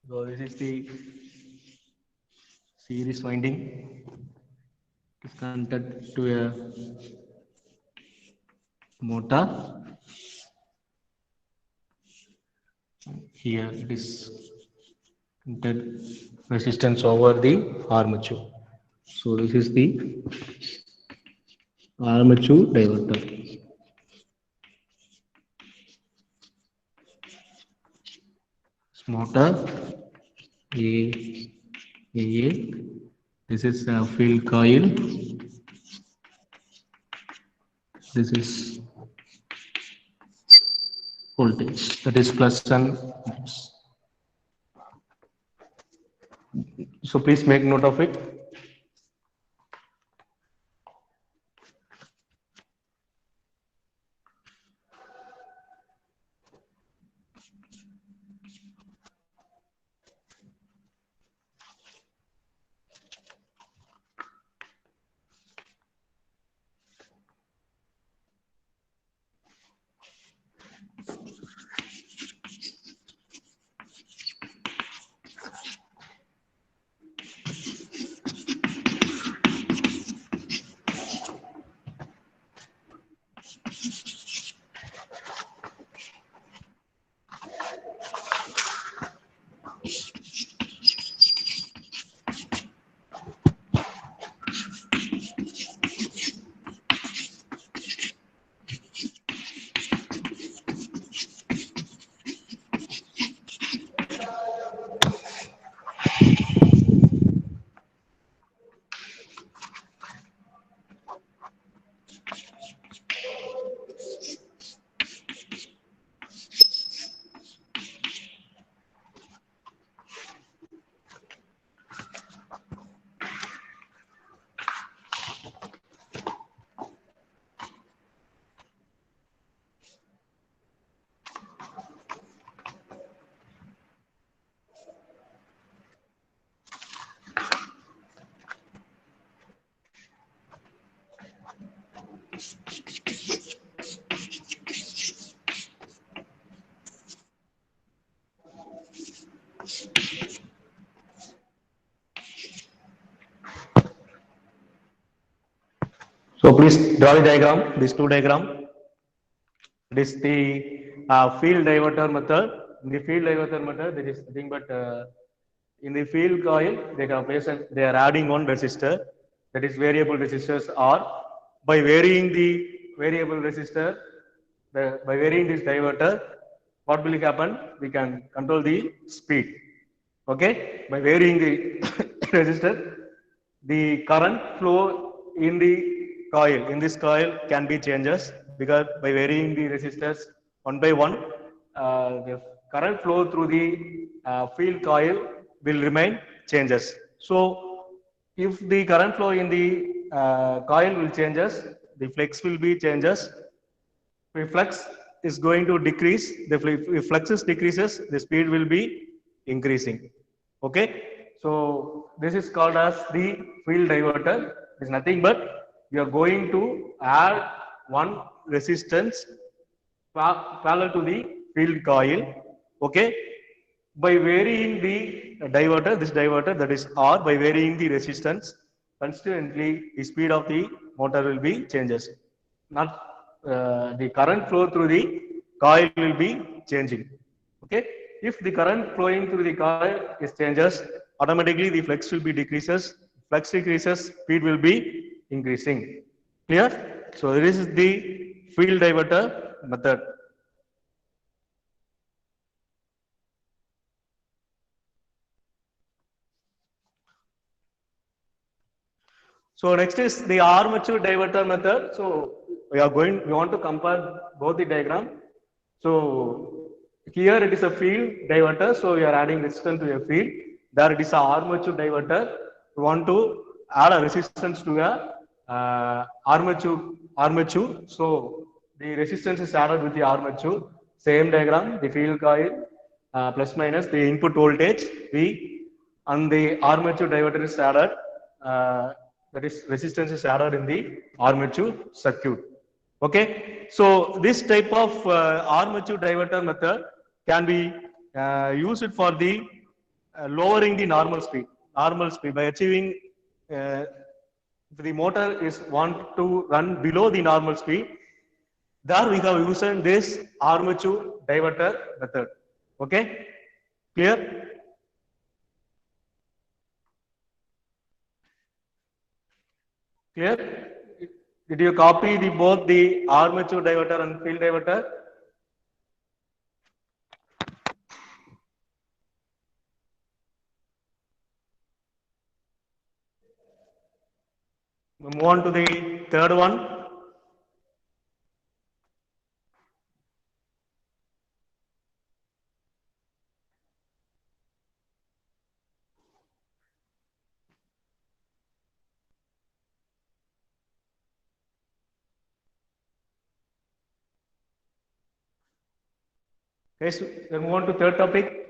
So this is the series winding. It is connected to a motor. Here it is connected resistance over the armature. So this is the armature diverter. Motor A. This is a field coil. This is voltage. That is plus and minus. So please make note of it. So please draw the diagram, these two diagram. It is the field diverter method. In the field diverter method, there is nothing but in the field coil, they are adding one resistor, that is variable resistors are. By varying the variable resistor, by varying this diverter, what will happen? We can control the speed. Okay, by varying the resistor, the current flow in the coil, in this coil can be changes, because by varying the resistors one by one, the current flow through the field coil will remain changes. So if the current flow in the coil will changes, the flux will be changes. If flux is going to decrease, if flux decreases, the speed will be increasing. Okay, so this is called as the field diverter. It's nothing but we are going to add one resistance parallel to the field coil. Okay, by varying the diverter, this diverter, that is R, by varying the resistance, constantly the speed of the motor will be changes. Not the current flow through the coil will be changing. Okay, if the current flowing through the coil is changes, automatically the flux will be decreases. Flux decreases, speed will be increasing. Clear? So this is the field diverter method. So next is the armature diverter method. So we want to compare both the diagram. So here it is a field diverter. So we are adding resistance to a field. There it is a armature diverter. We want to add a resistance to a armature. So the resistance is added with the armature. Same diagram, the field coil plus minus the input voltage V, and the armature diverter is added. That is resistance is added in the armature circuit. Okay, so this type of armature diverter method can be used for the lowering the normal speed. Normal speed by achieving if the motor is want to run below the normal speed, there we have used this armature diverter method. Okay, clear? Clear? Did you copy the both the armature diverter and field diverter? We move on to the third one. Okay, so we move on to third topic.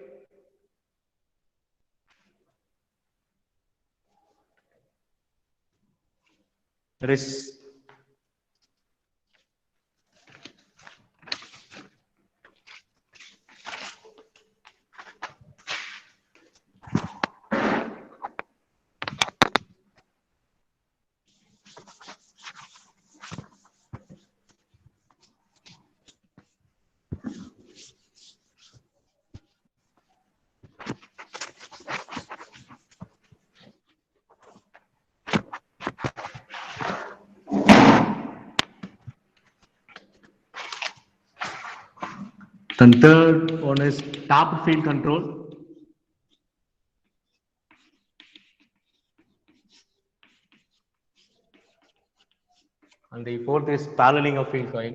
That is the third one is tapped field control. And the fourth is paralleling of field coil.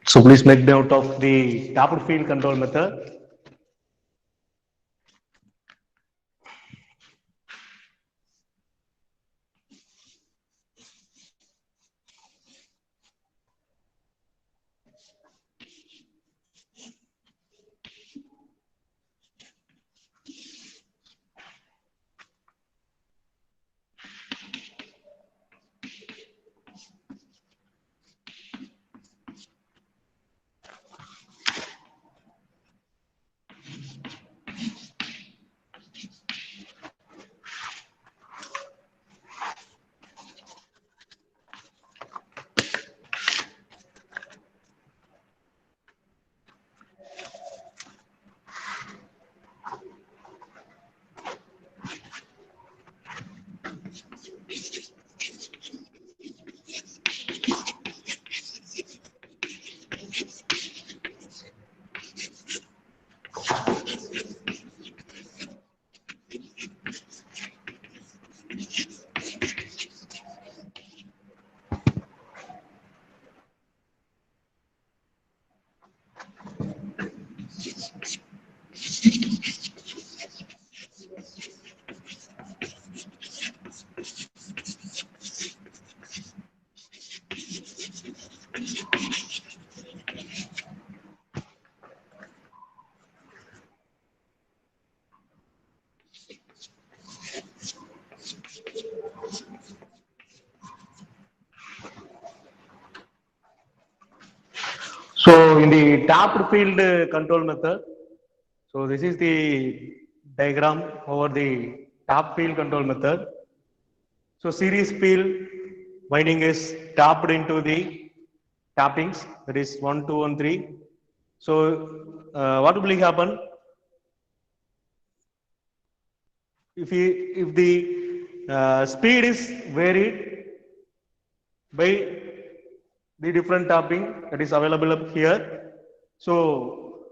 So please make note of the tapped field control method. So in the tapped field control method, so this is the diagram over the tap field control method. So series field winding is tapped into the tappings, that is 1, 2, and 3. So what will happen if the speed is varied by the different tapping that is available up here. So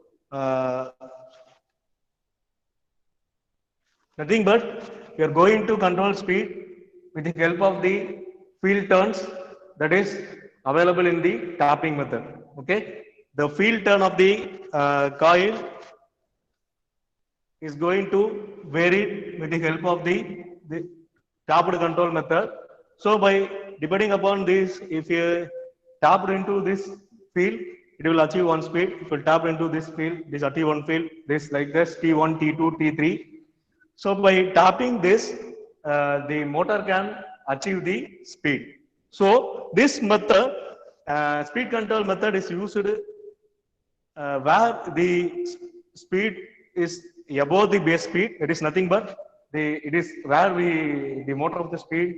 nothing but we are going to control speed with the help of the field turns that is available in the tapping method. Okay, the field turn of the coil is going to vary with the help of the tapped control method. So by depending upon this, if you tapped into this field, it will achieve one speed. If you tap into this field, this achieve one field, this like this, T1, T2, T3. So by tapping this, the motor can achieve the speed. So this method, speed control method is used where the speed is above the base speed. It is nothing but it is where the motor of the speed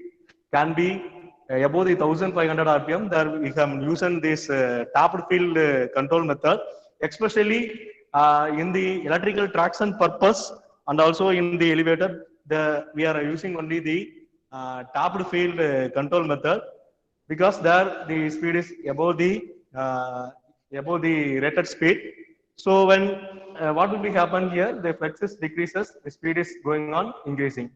can be above the 1500 rpm. There we can use this tapped field control method, especially in the electrical traction purpose, and also in the elevator. We are using only the tapped field control method, because there the speed is above the rated speed. So when what will be happen here, the flux decreases, the speed is going on increasing.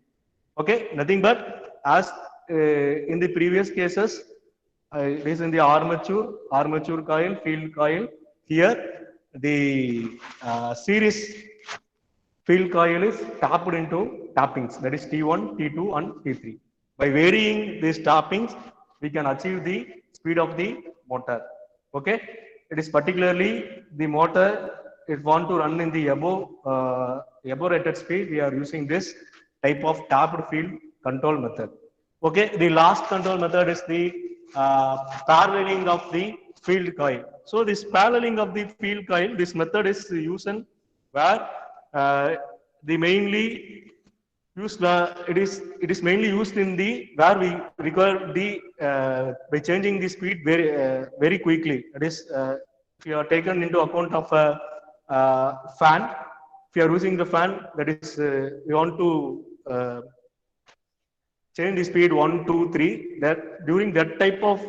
Okay, nothing but as in the previous cases, it is in the armature coil, field coil. Here the series field coil is tapped into tappings, that is T1, T2, and T3. By varying these tappings, we can achieve the speed of the motor. Okay, it is particularly the motor, if want to run in the above rated speed, we are using this type of tapped field control method. Okay, the last control method is the paralleling of the field coil. So this paralleling of the field coil, this method is used in where the mainly used it is mainly used in the where we require the by changing the speed very quickly. That is, if you are taken into account of a fan, if you are using the fan, that is you want to change the speed 1, 2, 3. That during that type of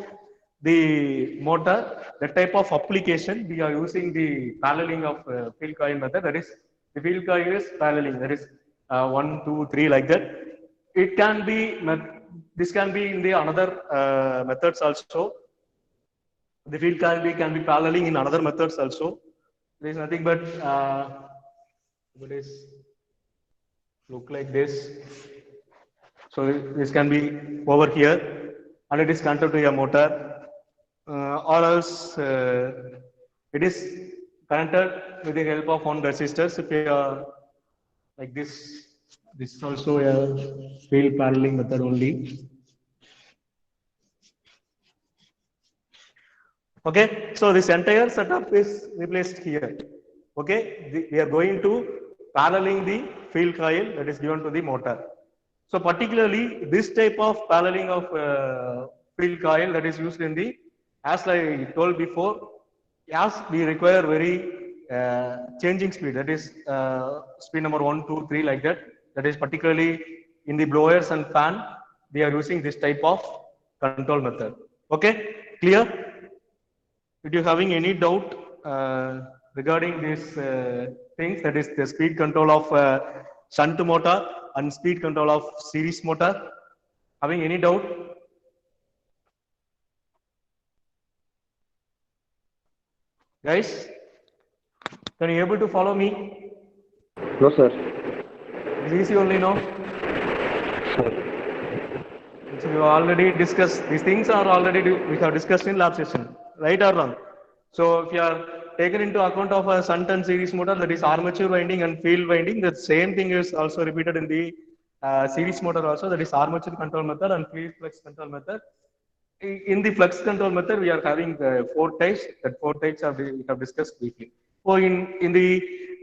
the motor, that type of application, we are using the paralleling of field coil method. That is, the field coil is paralleling. That is 1, 2, 3 like that. It can be this can be in the another methods also. The field can be paralleling in another methods also. There is nothing but it is look like this. So this can be over here, and it is connected to a motor, or else it is connected with the help of one resistors. If you are like this is also a field paralleling method only. Okay, so this entire setup is replaced here. Okay, we are going to paralleling the field coil that is given to the motor. So particularly this type of paralleling of field coil that is used in the, as I told before, as we require very changing speed, that is speed number 1, 2, 3 like that. That is particularly in the blowers and fan, we are using this type of control method. Okay, clear? If you having any doubt regarding these things, that is the speed control of shunt motor and speed control of series motor, having any doubt? Guys, can you able to follow me? No, sir. It's easy only, no? Sir. So we already discussed, these things are already we have discussed in lab session, right or wrong? So if you are taken into account of a shunt and series motor, that is armature winding and field winding, the same thing is also repeated in the series motor also, that is armature control method and field flux control method. in the flux control method, we are having four types. That four types we have discussed briefly. So in the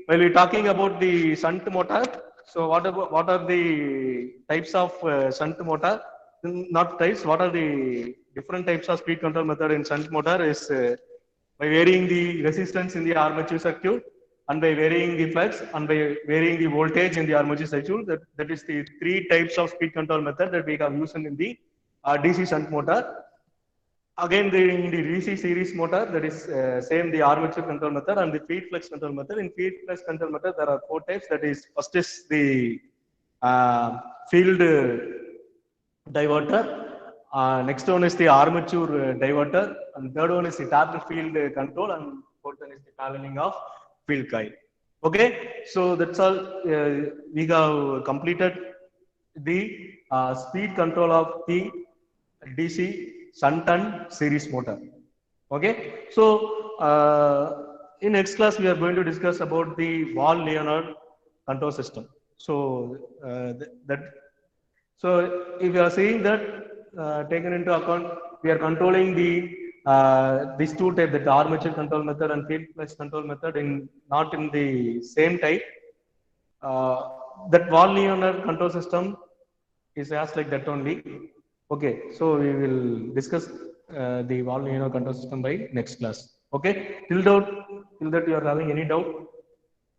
while we talking about the shunt motor, so what are the types of shunt motor? Not types. What are the different types of speed control method in shunt motor is by varying the resistance in the armature circuit and by varying the flux and by varying the voltage in the armature circuit. That is the three types of speed control method that we have used in the DC shunt motor. Again, in the DC series motor, that is same the armature control method and the feed flux control method. In feed flux control method, there are four types. That is, first is the field diverter. Next one is the armature diverter, and third one is the tapped field control, and fourth one is the paralleling of field coil. Okay, so that's all. We have completed the speed control of the DC shunt and series motor. Okay, so in next class we are going to discuss about the Wall-Leonard control system. So so if you are saying that taken into account, we are controlling the these two types, the armature control method and field flux control method, in not in the same type. That Wall-Leonard control system is as like that only. Okay, so we will discuss the Wall-Leonard control system by next class. Okay, till that you are having any doubt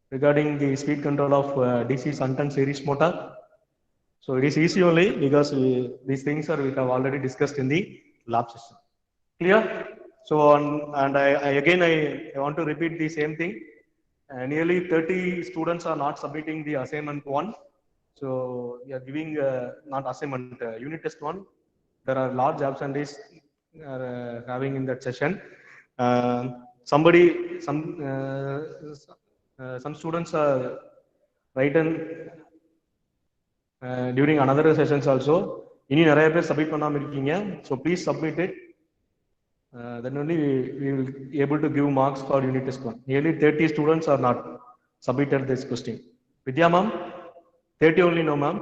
regarding the speed control of DC shunt and series motor? So it is easy only because these things we have already discussed in the lab session. Clear? So and I again I want to repeat the same thing. Nearly 30 students are not submitting the assignment 1. So we are giving not assignment unit test 1. There are large absentees having in that session. Some students are written during another sessions also. இனி நிறைய பேர் submit பண்ணாம இருக்கீங்க. So please submit it. Then only we will be able to give marks for unit test 1. Nearly 30 students are not submitted this question. Vidya ma'am, 30 only, no ma'am?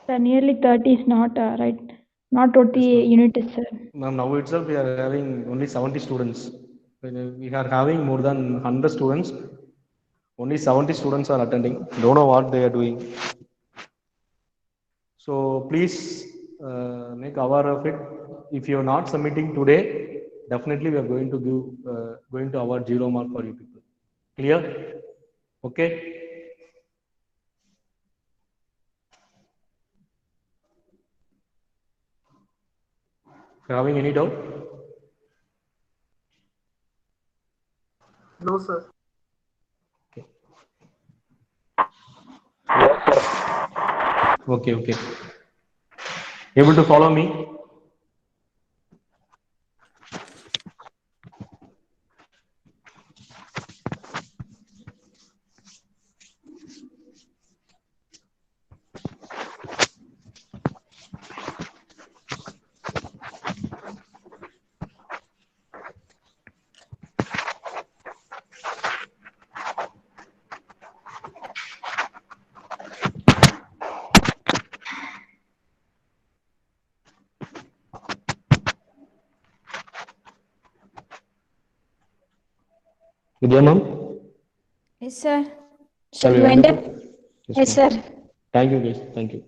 Sir, nearly 30 is not right. Not 20 unit is, sir. Ma'am, now itself we are having only 70 students. We are having more than 100 students. Only 70 students are attending. Don't know what they are doing. So please make aware of it. If you are not submitting today, definitely we are going to give going to award 0 mark for you people. Clear? Okay. Having any doubt? No, sir. Okay. Yes, sir. Okay, okay. Able to follow me? Vidya ma'am? Yes, sir. Shall we Shall we wind end up? up? Yes, sir. Thank you guys. Thank you.